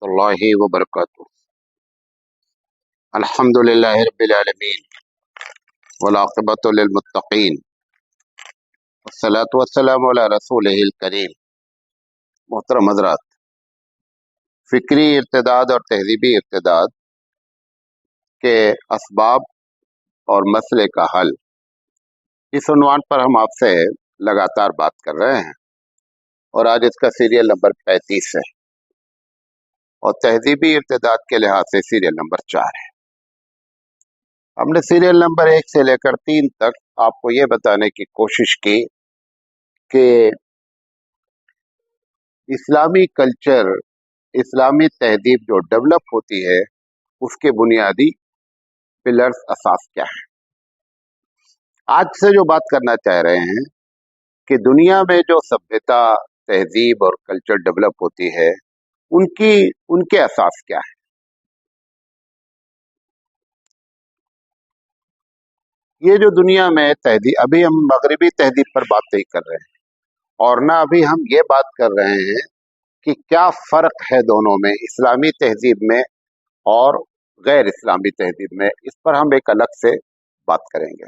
रहमतुल्लाहि व बरकातुहू। अल्हम्दुलिल्लाहि रब्बिल आलमीन वल आक़िबतु लिल मुत्तक़ीन वस्सलातु वस्सलामु अला रसूलिहिल करीम। मोहतरम हज़रात, फ़िक्री इर्तिदाद और तहज़ीबी इर्तिदाद के असबाब और मसले का हल, इस उन्वान पर हम आपसे लगातार बात कर रहे हैं और आज इसका सीरियल नंबर 35 है और तहज़ीबी इर्तिदाद के लिहाज से सीरियल नंबर 4 है। हमने सीरियल नंबर 1 से लेकर 3 तक आपको ये बताने की कोशिश की कि इस्लामी कल्चर, इस्लामी तहजीब जो डेवलप होती है उसके बुनियादी पिलर्स, असास क्या है। आज से जो बात करना चाह रहे हैं कि दुनिया में जो सभ्यता, तहजीब और कल्चर डेवलप होती है उनके असास क्या है। ये जो दुनिया में तहजीब, अभी हम मगरबी तहजीब पर बात नहीं कर रहे हैं और ना अभी हम ये बात कर रहे हैं कि क्या फ़र्क है दोनों में, इस्लामी तहजीब में और गैर इस्लामी तहजीब में। इस पर हम एक अलग से बात करेंगे।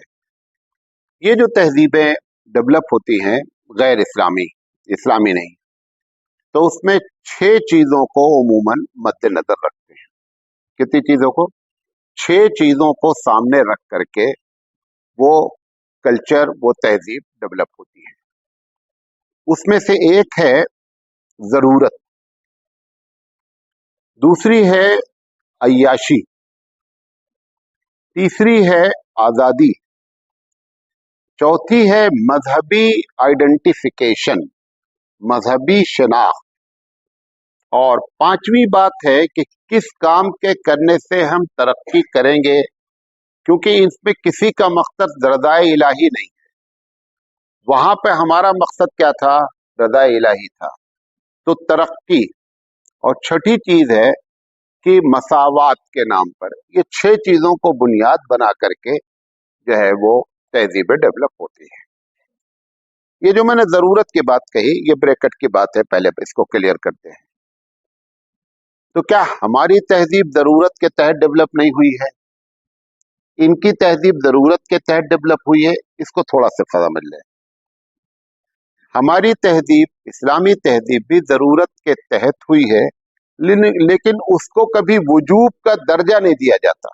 ये जो तहजीबें डेवलप होती हैं गैर इस्लामी, इस्लामी नहीं, तो उसमें 6 चीज़ों को उमूमन मद्देनजर रखते हैं। कितनी चीज़ों को? 6 चीज़ों को सामने रख करके वो कल्चर, वो तहजीब डेवलप होती है। उसमें से एक है ज़रूरत, दूसरी है अय्याशी, तीसरी है आज़ादी, चौथी है मजहबी आइडेंटिफिकेशन, मजहबी शनाख्त, और 5वीं बात है कि किस काम के करने से हम तरक्की करेंगे, क्योंकि इसमें किसी का मकसद रज़ाए इलाही नहीं है। वहां पे हमारा मकसद क्या था? रज़ाए इलाही था, तो तरक्की। और छठी चीज है कि मसावात के नाम पर। ये 6 चीजों को बुनियाद बना करके जो है वो तहजीबें डेवलप होती है। ये जो मैंने जरूरत की बात कही, ये ब्रैकेट की बात है, पहले इसको क्लियर करते हैं। तो क्या हमारी तहजीब जरूरत के तहत डेवलप नहीं हुई है? इनकी तहजीब जरूरत के तहत डेवलप हुई है। इसको थोड़ा सा समझ लें। हमारी तहजीब, इस्लामी तहजीब भी जरूरत के तहत हुई है, लेकिन उसको कभी वजूब का दर्जा नहीं दिया जाता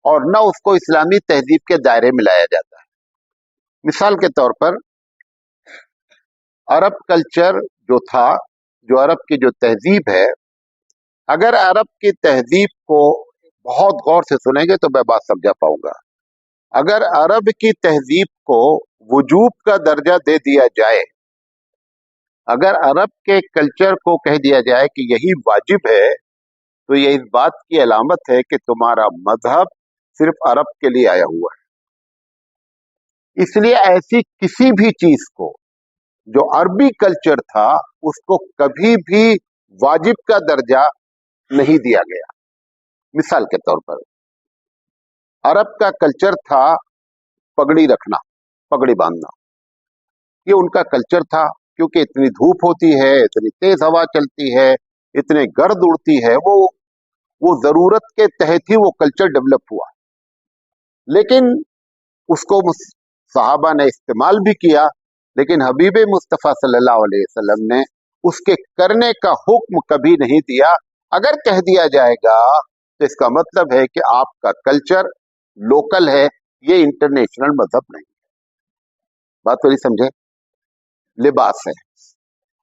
और न उसको इस्लामी तहजीब के दायरे में लाया जाता है। मिसाल के तौर पर अरब कल्चर जो था, जो अरब की जो तहजीब है, अगर अरब की तहजीब को बहुत गौर से सुनेंगे तो मैं बात समझा पाऊंगा। अगर अरब की तहजीब को वजूब का दर्जा दे दिया जाए, अगर अरब के कल्चर को कह दिया जाए कि यही वाजिब है, तो ये इस बात की अलामत है कि तुम्हारा मजहब सिर्फ अरब के लिए आया हुआ है। इसलिए ऐसी किसी भी चीज को जो अरबी कल्चर था उसको कभी भी वाजिब का दर्जा नहीं दिया गया। मिसाल के तौर पर अरब का कल्चर था पगड़ी रखना, पगड़ी बांधना। ये उनका कल्चर था, क्योंकि इतनी धूप होती है, इतनी तेज हवा चलती है, इतने गर्द उड़ती है, वो जरूरत के तहत ही वो कल्चर डेवलप हुआ। लेकिन उसको सहाबा ने इस्तेमाल भी किया, लेकिन हबीब मुस्तफ़ा सल्लल्लाहु अलैहि वसल्लम ने उसके करने का हुक्म कभी नहीं दिया। अगर कह दिया जाएगा तो इसका मतलब है कि आपका कल्चर लोकल है, ये इंटरनेशनल मजहब नहीं। बात थोड़ी समझे। लिबास है,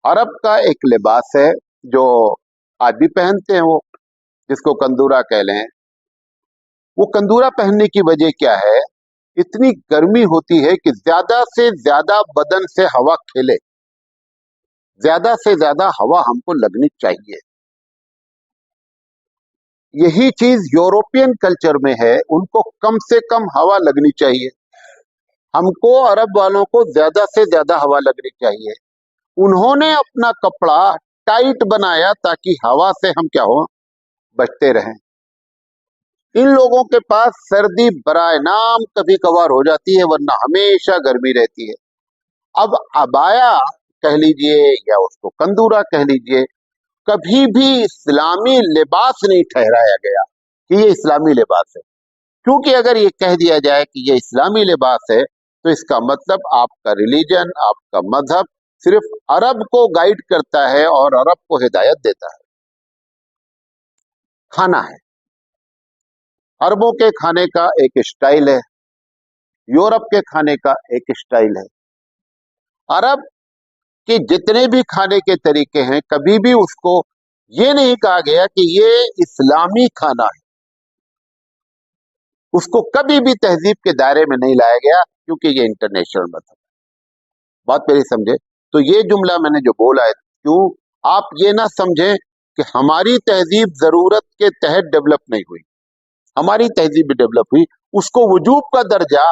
अरब का एक लिबास है जो आज भी पहनते हैं, वो जिसको कंदूरा कह लें। वो कंदूरा पहनने की वजह क्या है? इतनी गर्मी होती है कि ज्यादा से ज्यादा बदन से हवा खेले, ज्यादा से ज्यादा हवा हमको लगनी चाहिए। यही चीज यूरोपियन कल्चर में है, उनको कम से कम हवा लगनी चाहिए। हमको अरब वालों को ज्यादा से ज्यादा हवा लगनी चाहिए। उन्होंने अपना कपड़ा टाइट बनाया ताकि हवा से हम क्या हो, बचते रहें। इन लोगों के पास सर्दी बराए नाम कभी कभार हो जाती है, वरना हमेशा गर्मी रहती है। अब अबाया कह लीजिए या उसको कंदूरा कह लीजिए, कभी भी इस्लामी लिबास नहीं ठहराया गया कि ये इस्लामी लिबास है, क्योंकि अगर ये कह दिया जाए कि ये इस्लामी लिबास है तो इसका मतलब आपका रिलीजन, आपका मजहब सिर्फ अरब को गाइड करता है और अरब को हिदायत देता है। खाना है, अरबों के खाने का एक स्टाइल है, यूरोप के खाने का एक स्टाइल है। अरब के जितने भी खाने के तरीके हैं, कभी भी उसको ये नहीं कहा गया कि ये इस्लामी खाना है, उसको कभी भी तहजीब के दायरे में नहीं लाया गया, क्योंकि ये इंटरनेशनल मसला। बात मेरी समझे? तो ये जुमला मैंने जो बोला है, क्यों आप ये ना समझें कि हमारी तहजीब जरूरत के तहत डेवलप नहीं हुई, हमारी तहजीब भी डेवलप हुई, उसको वजूब का दर्जा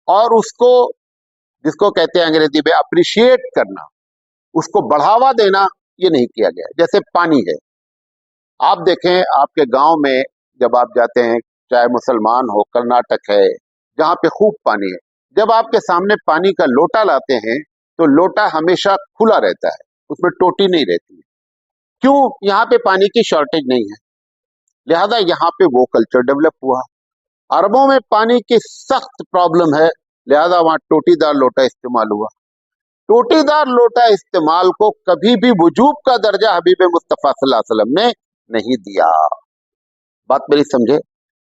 और उसको जिसको कहते हैं अंग्रेजी में अप्रिशिएट करना, उसको बढ़ावा देना, ये नहीं किया गया। जैसे पानी है, आप देखें आपके गांव में जब आप जाते हैं, चाहे मुसलमान हो, कर्नाटक है जहां पे खूब पानी है, जब आपके सामने पानी का लोटा लाते हैं तो लोटा हमेशा खुला रहता है, उसमें टोटी नहीं रहती है। क्यों? यहाँ पे पानी की शॉर्टेज नहीं है, लिहाजा यहाँ पे वो कल्चर डेवलप हुआ। अरबों में पानी की सख्त प्रॉब्लम है, लिहाजा वहां टोटीदार लोटा इस्तेमाल हुआ। टोटीदार लोटा इस्तेमाल को कभी भी वजूब का दर्जा हबीब मुस्तफा सल्लल्लाहु अलैहि वसल्लम ने नहीं दिया। बात मेरी समझे?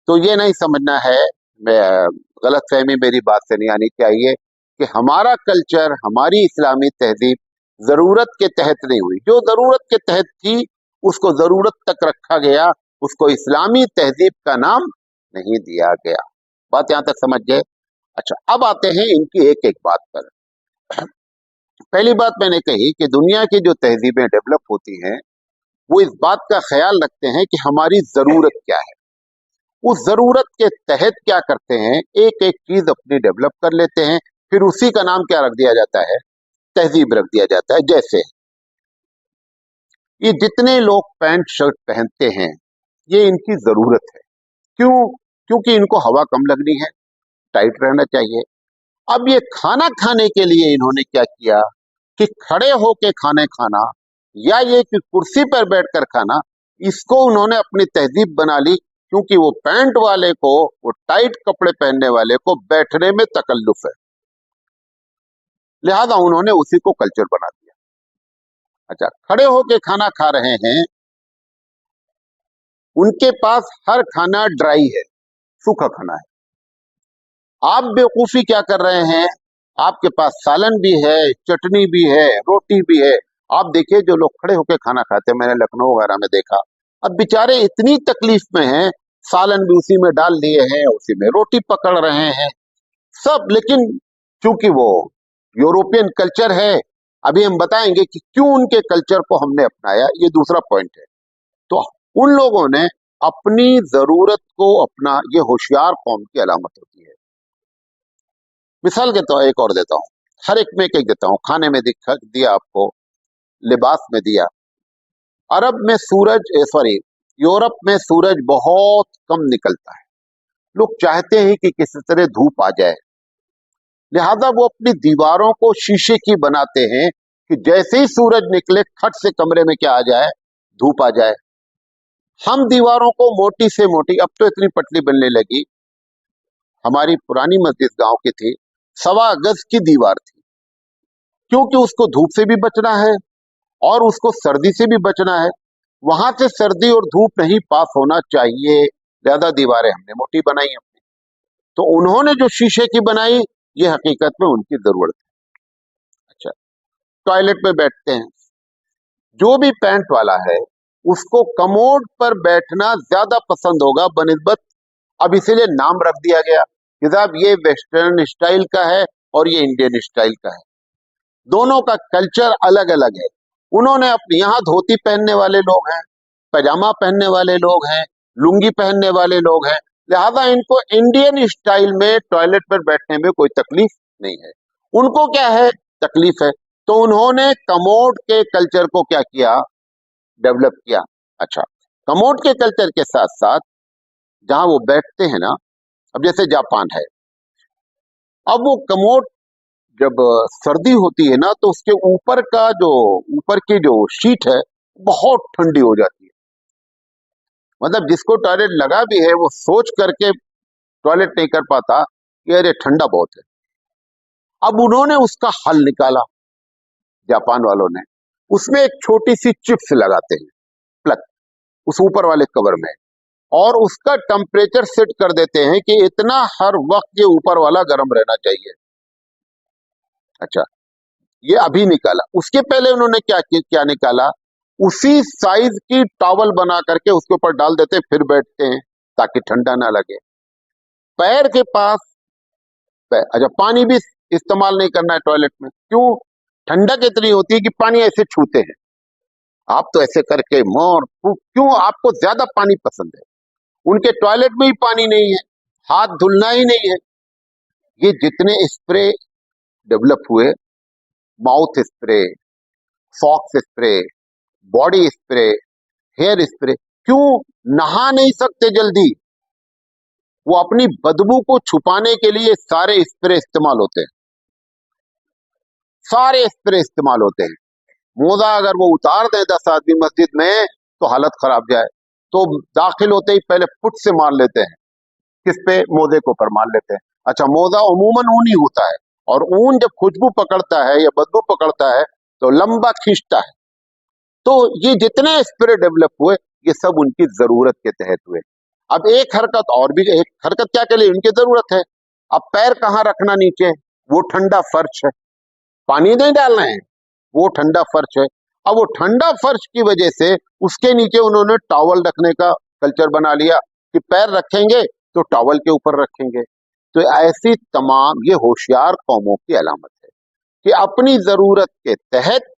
तो ये नहीं समझना है, गलत फहमी मेरी बात से नहीं आनी चाहिए कि हमारा कल्चर, हमारी इस्लामी तहजीब जरूरत के तहत नहीं हुई। जो जरूरत के तहत थी उसको जरूरत तक रखा गया, उसको इस्लामी तहजीब का नाम नहीं दिया गया। बात यहां तक समझ गए? अच्छा, अब आते हैं इनकी एक एक बात पर। पहली बात मैंने कही कि दुनिया की जो तहजीबें डेवलप होती हैं वो इस बात का ख्याल रखते हैं कि हमारी जरूरत क्या है, उस जरूरत के तहत क्या करते हैं, एक एक चीज अपनी डेवलप कर लेते हैं, फिर उसी का नाम क्या रख दिया जाता है, तहजीब रख दिया जाता है। जैसे ये जितने लोग पैंट शर्ट पहनते हैं, ये इनकी जरूरत है। क्यों? क्योंकि इनको हवा कम लगनी है, टाइट रहना चाहिए। अब ये खाना खाने के लिए इन्होंने क्या किया कि खड़े होके खाने खाना या ये कि कुर्सी पर बैठकर खाना, इसको उन्होंने अपनी तहजीब बना ली, क्योंकि वो पैंट वाले को, वो टाइट कपड़े पहनने वाले को बैठने में तकल्लुफ है, लिहाजा उन्होंने उसी को कल्चर बना दिया। अच्छा, खड़े होके खाना खा रहे हैं, उनके पास हर खाना ड्राई है, सूखा खाना है। आप बेवकूफी क्या कर रहे हैं, आपके पास सालन भी है, चटनी भी है, रोटी भी है। आप देखिए जो लोग खड़े होकर खाना खाते हैं, मैंने लखनऊ वगैरह में देखा, अब बेचारे इतनी तकलीफ में हैं, सालन भी उसी में डाल दिए हैं, उसी में रोटी पकड़ रहे हैं सब। लेकिन चूंकि वो यूरोपियन कल्चर है, अभी हम बताएंगे कि क्यों उनके कल्चर को हमने अपनाया, ये दूसरा पॉइंट है। तो उन लोगों ने अपनी जरूरत को अपना, ये होशियार कौम की अलामत होती है। मिसाल के तौर एक और देता हूँ, हर एक में एक देता हूँ। खाने में दिया आपको, लिबास में दिया। अरब में सूरज, सॉरी, यूरोप में सूरज बहुत कम निकलता है, लोग चाहते हैं कि किसी तरह धूप आ जाए, लिहाजा वो अपनी दीवारों को शीशे की बनाते हैं कि जैसे ही सूरज निकले खट से कमरे में क्या आ जाए, धूप आ जाए। हम दीवारों को मोटी से मोटी, अब तो इतनी पतली बनने लगी, हमारी पुरानी मस्जिद गांव की थी, 1.25 गज की दीवार थी, क्योंकि उसको धूप से भी बचना है और उसको सर्दी से भी बचना है, वहां से सर्दी और धूप नहीं पास होना चाहिए, ज्यादा दीवारें हमने मोटी बनाई अपनी। तो उन्होंने जो शीशे की बनाई, ये हकीकत में उनकी जरूरत है। अच्छा, टॉयलेट में बैठते हैं, जो भी पैंट वाला है उसको कमोड पर बैठना ज्यादा पसंद होगा बनिस्बत, अब इसीलिए नाम रख दिया गया कि साहब ये वेस्टर्न स्टाइल का है और ये इंडियन स्टाइल का है, दोनों का कल्चर अलग अलग है। उन्होंने अपने यहाँ धोती पहनने वाले लोग हैं, पैजामा पहनने वाले लोग हैं, लुंगी पहनने वाले लोग हैं, लिहाजा इनको इंडियन स्टाइल में टॉयलेट पर बैठने में कोई तकलीफ नहीं है। उनको क्या है, तकलीफ है, तो उन्होंने कमोड के कल्चर को क्या किया, डेवलप किया। अच्छा, कमोड के कल्चर के साथ साथ जहां वो बैठते हैं ना, अब जैसे जापान है, अब वो कमोड जब सर्दी होती है ना, तो उसके ऊपर का जो, ऊपर की जो शीट है बहुत ठंडी हो जाती है। मतलब जिसको टॉयलेट लगा भी है वो सोच करके टॉयलेट नहीं कर पाता कि अरे ठंडा बहुत है। अब उन्होंने उसका हल निकाला, जापान वालों ने। उसमें एक छोटी सी चिप्स लगाते हैं, प्लग, उस ऊपर वाले कवर में, और उसका टेम्परेचर सेट कर देते हैं कि इतना हर वक्त ये ऊपर वाला गर्म रहना चाहिए। अच्छा, ये अभी निकाला। उसके पहले उन्होंने क्या निकाला, उसी साइज की टॉवल बना करके उसके ऊपर डाल देते, फिर बैठते हैं ताकि ठंडा ना लगे। पैर के पास अच्छा, पानी भी इस्तेमाल नहीं करना है टॉयलेट में। क्यों? ठंडक इतनी होती है कि पानी ऐसे छूते हैं, आप तो ऐसे करके मोर क्यों, आपको ज्यादा पानी पसंद है। उनके टॉयलेट में ही पानी नहीं है, हाथ धुलना ही नहीं है। ये जितने स्प्रे डेवलप हुए, mouth spray, socks spray, body spray, hair spray, क्यों? नहा नहीं सकते जल्दी, वो अपनी बदबू को छुपाने के लिए सारे स्प्रे इस्तेमाल होते हैं, सारे स्प्रे इस्तेमाल होते हैं। मोजा अगर वो उतार दे 10 आदमी मस्जिद में तो हालत खराब जाए, तो दाखिल होते ही पहले फुट से मार लेते हैं। किस पे? मोजे को पर मार लेते हैं। अच्छा, मोजा अमूमन ऊन ही होता है, और ऊन जब खुशबू पकड़ता है या बदबू पकड़ता है तो लंबा खींचता है। तो ये जितने स्प्रे डेवलप हुए, ये सब उनकी जरूरत के तहत हुए। अब एक हरकत और भी, एक हरकत क्या के लिए उनकी जरूरत है। अब पैर कहाँ रखना नीचे? वो ठंडा फर्श है, पानी नहीं डालना है, वो ठंडा फर्श है। अब वो ठंडा फर्श की वजह से उसके नीचे उन्होंने टॉवल रखने का कल्चर बना लिया कि पैर रखेंगे तो टॉवल के ऊपर रखेंगे। तो ऐसी तमाम, ये होशियार कौमों की अलामत है कि अपनी जरूरत के तहत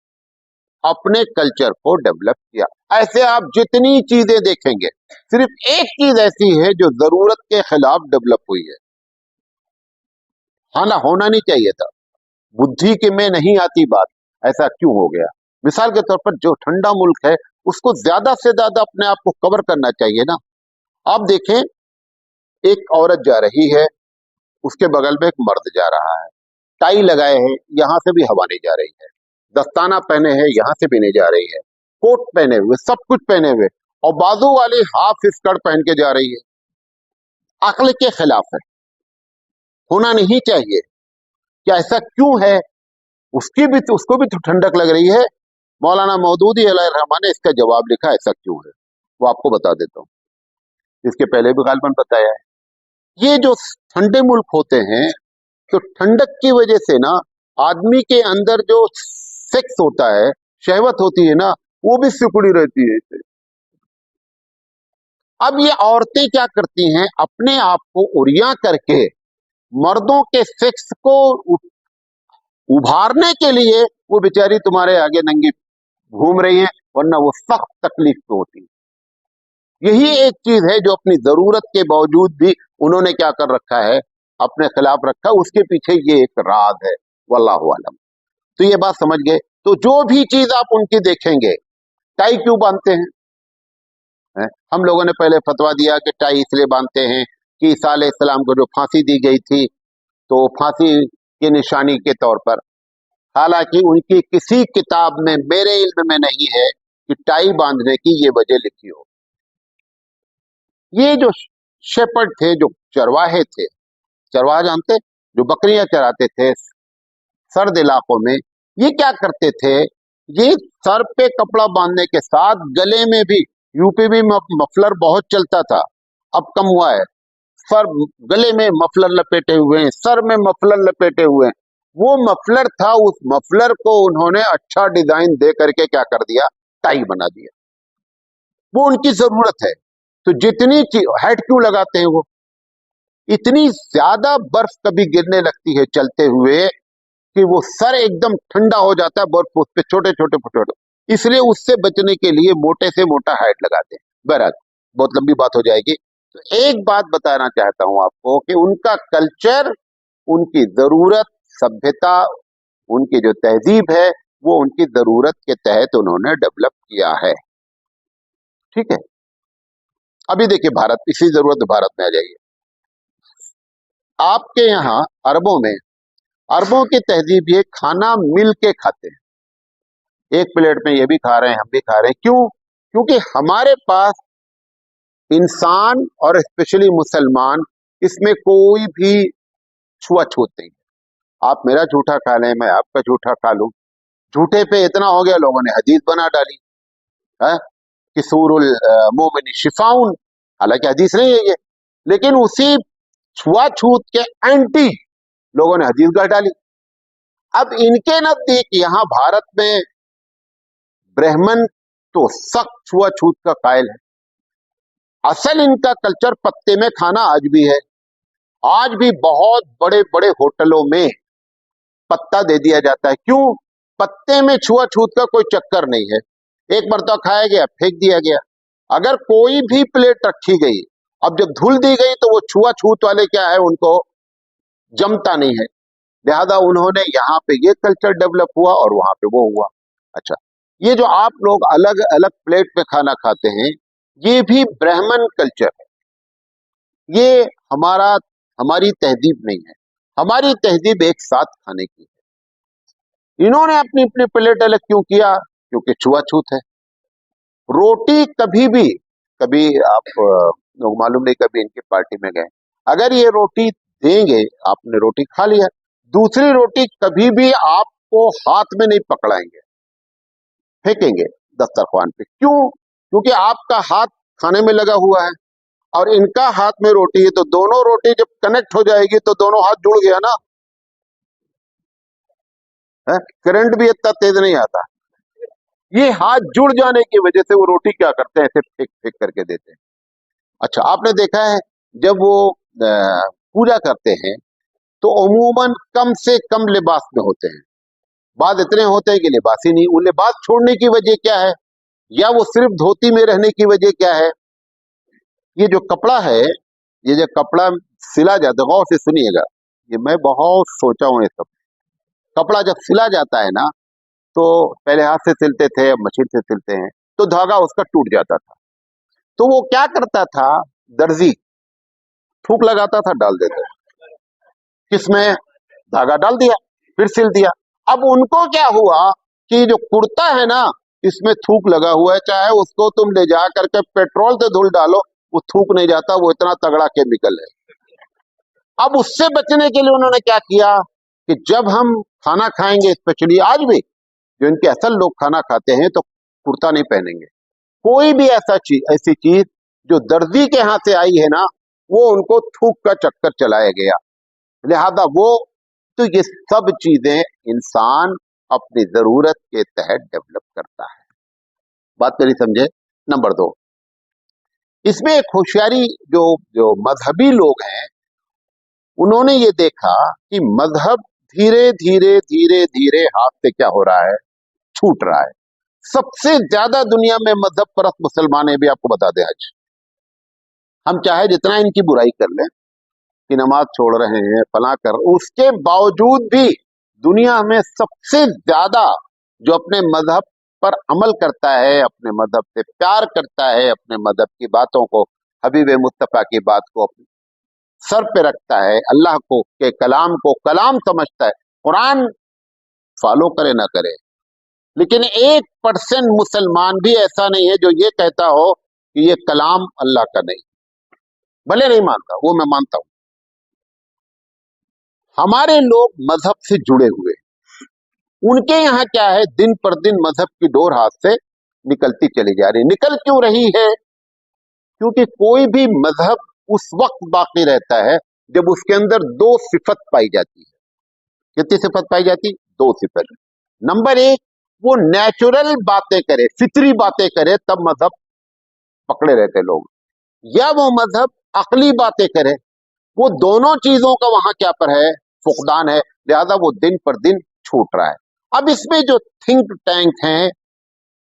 अपने कल्चर को डेवलप किया। ऐसे आप जितनी चीजें देखेंगे, सिर्फ एक चीज ऐसी है जो जरूरत के खिलाफ डेवलप हुई है। हाँ, होना नहीं चाहिए था, बुद्धि के में नहीं आती बात, ऐसा क्यों हो गया। मिसाल के तौर पर जो ठंडा मुल्क है उसको ज्यादा से ज्यादा अपने आप को कवर करना चाहिए ना। आप देखें, एक औरत जा रही है, उसके बगल में एक मर्द जा रहा है, टाई लगाए हैं, यहां से भी हवा नहीं जा रही है, दस्ताना पहने हैं, यहां से भी नहीं जा रही है, कोट पहने हुए, सब कुछ पहने हुए, और बाजू वाली हाफ स्कर्ट पहन के जा रही है। अक्ल के खिलाफ है, होना नहीं चाहिए। क्या ऐसा क्यों है? उसको भी तो ठंडक लग रही है। मौलाना मौदूदी अलैहिर्रहमान ने इसका जवाब लिखा, ऐसा क्यों है, वो आपको बता देता हूँ। इसके पहले भी गालबन बताया है। ये जो ठंडे मुल्क होते हैं, तो ठंडक की वजह से ना आदमी के अंदर जो सेक्स होता है, शहवत होती है ना, वो भी सिकुड़ी रहती है। अब ये औरतें क्या करती हैं, अपने आप को उरिया करके मर्दों के सेक्स को उभारने के लिए वो बेचारी तुम्हारे आगे नंगी घूम रही हैं, वरना वो सख्त तकलीफ तो होती है। यही एक चीज है जो अपनी जरूरत के बावजूद भी उन्होंने क्या कर रखा है, अपने खिलाफ रखा। उसके पीछे ये एक राज है, वल्लाहु आलम। तो ये बात समझ गए। तो जो भी चीज आप उनकी देखेंगे, टाई क्यों बांधते हैं? हम लोगों ने पहले फतवा दिया कि टाई इसलिए बांधते हैं कि ईसा अलैहिस्सलाम को जो फांसी दी गई थी, तो फांसी की निशानी के तौर पर। हालांकि उनकी किसी किताब में मेरे इल्म में नहीं है कि टाई बांधने की ये वजह लिखी हो। ये जो शेपर्ड थे, जो चरवाहे थे, चरवाहा जानते, जो बकरियां चराते थे सर्द इलाकों में, ये क्या करते थे, ये सर पे कपड़ा बांधने के साथ गले में भी, यूपी में मफलर बहुत चलता था, अब कम हुआ है, सर गले में मफलर लपेटे हुए हैं, सर में मफलर लपेटे हुए हैं। वो मफलर था, उस मफलर को उन्होंने अच्छा डिजाइन दे करके क्या कर दिया, टाई बना दिया। वो उनकी जरूरत है। तो जितनी हेड क्यों लगाते हैं वो, इतनी ज्यादा बर्फ कभी गिरने लगती है चलते हुए कि वो सर एकदम ठंडा हो जाता है, बर्फ उस पे छोटे छोटे छोटे, इसलिए उससे बचने के लिए मोटे से मोटा हेड लगाते हैं। बहरहाल बहुत लंबी बात हो जाएगी। तो एक बात बताना चाहता हूं आपको कि उनका कल्चर, उनकी जरूरत, सभ्यता, उनकी जो तहजीब है, वो उनकी जरूरत के तहत उन्होंने डेवलप किया है। ठीक है। अभी देखिए भारत, इसी जरूरत भारत में आ जाइए। आपके यहाँ अरबों में, अरबों की तहजीब ये खाना मिल के खाते हैं। एक प्लेट में ये भी खा रहे हैं, हम भी खा रहे हैं। क्यों? क्योंकि हमारे पास इंसान और स्पेशली मुसलमान, इसमें कोई भी छुआछूत नहीं है। आप मेरा झूठा खा लें, मैं आपका झूठा खा लूं, झूठे पे इतना हो गया, लोगों ने हदीस बना डाली है कि सूरुल मोमिन शिफाउन, हालांकि हदीस नहीं है ये, लेकिन उसी छुआछूत के एंटी लोगों ने हदीस गढ़ डाली। अब इनके नजदीक यहाँ भारत में ब्राह्मण तो सख्त छुआछूत का कायल है। असल इनका कल्चर पत्ते में खाना आज भी है। आज भी बहुत बड़े बड़े होटलों में पत्ता दे दिया जाता है। क्यों? पत्ते में छुआछूत का कोई चक्कर नहीं है। एक मरतबा खाया गया, फेंक दिया गया। अगर कोई भी प्लेट रखी गई, अब जब धुल दी गई तो वो छुआछूत वाले क्या है, उनको जमता नहीं है, लिहाजा उन्होंने यहाँ पे ये कल्चर डेवलप हुआ और वहां पे वो हुआ। अच्छा, ये जो आप लोग अलग अलग प्लेट में खाना खाते हैं, ये भी ब्राह्मण कल्चर है। ये हमारी तहजीब नहीं है। हमारी तहजीब एक साथ खाने की है। इन्होंने अपनी अपनी प्लेट अलग क्यों किया? क्योंकि छुआछूत है। रोटी कभी आप लोग मालूम नहीं, कभी इनकी पार्टी में गए, अगर ये रोटी देंगे, आपने रोटी खा लिया, दूसरी रोटी कभी भी आपको हाथ में नहीं पकड़ाएंगे, फेंकेंगे दस्तरख्वान पे। क्यों? क्योंकि आपका हाथ खाने में लगा हुआ है और इनका हाथ में रोटी है, तो दोनों रोटी जब कनेक्ट हो जाएगी तो दोनों हाथ जुड़ गया ना है? करंट भी इतना तेज नहीं आता। ये हाथ जुड़ जाने की वजह से वो रोटी क्या करते हैं, ऐसे फेंक फेंक करके देते हैं। अच्छा, आपने देखा है जब वो पूजा करते हैं तो अमूमन कम से कम लिबास में होते हैं। बाद इतने होते हैं कि लिबास ही नहीं। वो लिबास छोड़ने की वजह क्या है, या वो सिर्फ धोती में रहने की वजह क्या है? ये जो कपड़ा है, ये जो कपड़ा सिला जाता है, गौर से सुनिएगा, ये मैं बहुत सोचा हूं ये सब। कपड़ा जब सिला जाता है ना, तो पहले हाथ से सिलते थे, अब मशीन से सिलते हैं, तो धागा उसका टूट जाता था। तो वो क्या करता था, दर्जी थूक लगाता था, डाल देता था किसमें, धागा डाल दिया, फिर सिल दिया। अब उनको क्या हुआ कि जो कुर्ता है ना, इसमें थूक लगा हुआ है, चाहे उसको तुम ले जा करके पेट्रोल से धुल डालो, वो थूक नहीं जाता, वो इतना तगड़ा केमिकल है। अब उससे बचने के लिए उन्होंने क्या किया कि जब हम खाना खाएंगे, स्पेशली आज भी जो इनके असल लोग खाना खाते हैं, तो कुर्ता नहीं पहनेंगे। कोई भी ऐसी चीज जो दर्जी के हाथ से आई है ना, वो उनको थूक का चक्कर चलाया गया। लिहाजा वो, तो ये सब चीजें इंसान अपनी जरूरत के तहत डेवलप करता है। बात मेरी समझे? नंबर 2, इसमें एक होशियारी जो जो मजहबी लोग हैं, उन्होंने ये देखा कि मजहब धीरे धीरे धीरे धीरे हाथ से क्या हो रहा है, छूट रहा है। सबसे ज्यादा दुनिया में मजहब परस्त मुसलमान है, भी आपको बता दें। आज हम चाहे जितना इनकी बुराई कर लें कि नमाज छोड़ रहे हैं, फला कर, उसके बावजूद भी दुनिया में सबसे ज्यादा जो अपने मजहब पर अमल करता है, अपने मजहब से प्यार करता है, अपने मजहब की बातों को, हबीब मुस्तफा की बात को अपने सर पे रखता है, अल्लाह को के कलाम को कलाम समझता है, कुरान फॉलो करे ना करे, लेकिन 1% मुसलमान भी ऐसा नहीं है जो ये कहता हो कि ये कलाम अल्लाह का नहीं। भले नहीं मानता, वो मैं मानता हूं। हमारे लोग मजहब से जुड़े हुए, उनके यहाँ क्या है, दिन पर दिन मजहब की डोर हाथ से निकलती चली जा रही। निकल क्यों रही है? क्योंकि कोई भी मजहब उस वक्त बाकी रहता है जब उसके अंदर 2 सिफत पाई जाती है। कितनी सिफत पाई जाती? 2 सिफत। नंबर 1, वो नेचुरल बातें करे, फितरी बातें करे, तब मजहब पकड़े रहते लोग, या वो मजहब अकली बातें करे। वो दोनों चीजों का वहां क्या पर है, फुकदान है। लिहाजा वो दिन पर दिन छूट रहा है। अब इसमें जो थिंक टैंक हैं,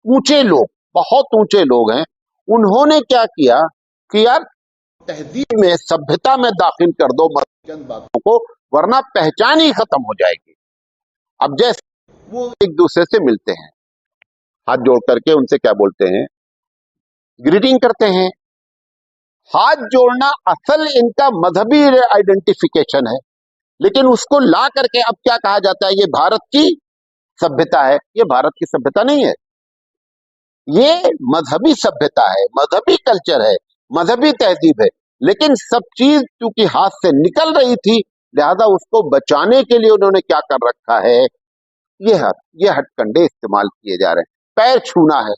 ऊंचे लोग, बहुत ऊंचे लोग हैं, उन्होंने क्या किया कि यार तहजीब में, सभ्यता में दाखिल कर दो चंद बातों को, वरना पहचान ही खत्म हो जाएगी। अब जैसे वो एक दूसरे से मिलते हैं, हाथ जोड़ करके उनसे क्या बोलते हैं, ग्रीटिंग करते हैं। हाथ जोड़ना असल इनका मजहबी आइडेंटिफिकेशन है, लेकिन उसको ला करके अब क्या कहा जाता है, ये भारत की सभ्यता है, ये भारत की सभ्यता नहीं है, ये मजहबी सभ्यता है, मजहबी कल्चर है, मजहबी तहजीब है। लेकिन सब चीज क्योंकि हाथ से निकल रही थी, लिहाजा उसको बचाने के लिए उन्होंने क्या कर रखा है, ये हथकंडे इस्तेमाल किए जा रहे हैं। पैर छूना है,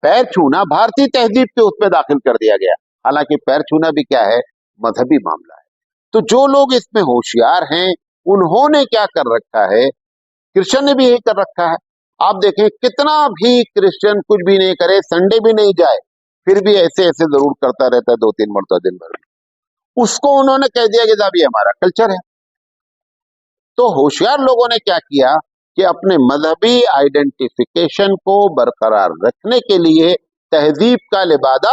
पैर छूना भारतीय तहजीब के उसमें दाखिल कर दिया गया, हालांकि पैर छूना भी क्या है, मजहबी मामला है। तो जो लोग इसमें होशियार हैं उन्होंने क्या कर रखा है, क्रिश्चियन ने भी यही कर रखा है। आप देखें कितना भी क्रिश्चियन कुछ भी नहीं करे, संडे भी नहीं जाए, फिर भी ऐसे ऐसे जरूर करता रहता है 2-3 मरतबा दिन भर में, उसको उन्होंने कह दिया कि साहब ये हमारा कल्चर है। तो होशियार लोगों ने क्या किया कि अपने मजहबी आइडेंटिफिकेशन को बरकरार रखने के लिए तहजीब का लिबादा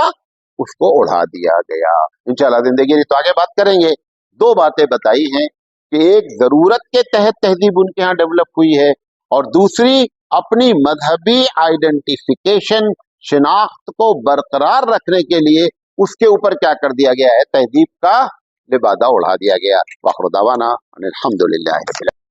उसको उड़ा दिया गया। इंशाल्लाह जिंदगी तो आगे बात करेंगे। 2 बातें बताई हैं कि एक जरूरत के तहत तहजीब उनके यहाँ डेवलप हुई है, और दूसरी अपनी मजहबी आइडेंटिफिकेशन शिनाख्त को बरकरार रखने के लिए उसके ऊपर क्या कर दिया गया है, तहजीब का लिबादा उड़ा दिया गया। वाखिर दावाना अनिल हम्दुलिल्लाह।